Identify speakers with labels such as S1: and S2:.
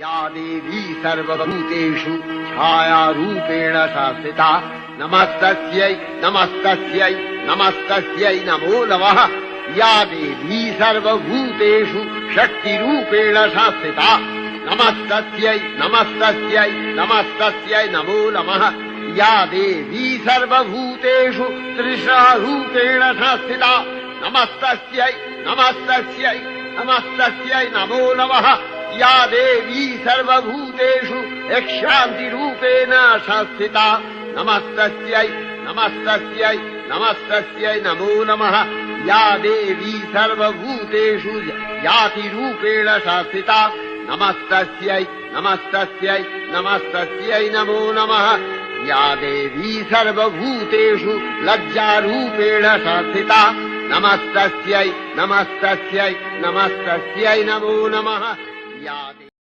S1: या देवी सर्वभूतेषु छायारूपेण संस्थिता नमस्तस्यै नमस्तस्यै नमस्तस्यै नमो नमः। या देवी सर्वभूतेषु शक्तिरूपेण संस्थिता नमस्तस्यै नमस्तस्यै नमस्तस्यै नमो नमः। या देवी सर्वभूतेषु तृष्णारूपेण संस्थिता नमस्तस्यै नमस्तस्यै नमस्तस्यै नमो नमः। या देवी सर्वभूतेषु शान्तिरूपेण संस्थिता नमस्तस्यै नमस्तस्यै नमस्तस्यै नमो नमः। या देवी सर्वभूतेषु जातिरूपेण संस्थिता नमस्तस्यै नमस्तस्यै नमस्तस्यै नमो नमः। या देवी सर्वभूतेषु लज्जारूपेण संस्थिता नमस्तस्यै नमस्तस्यै नमस्तस्यै नमो नमः। या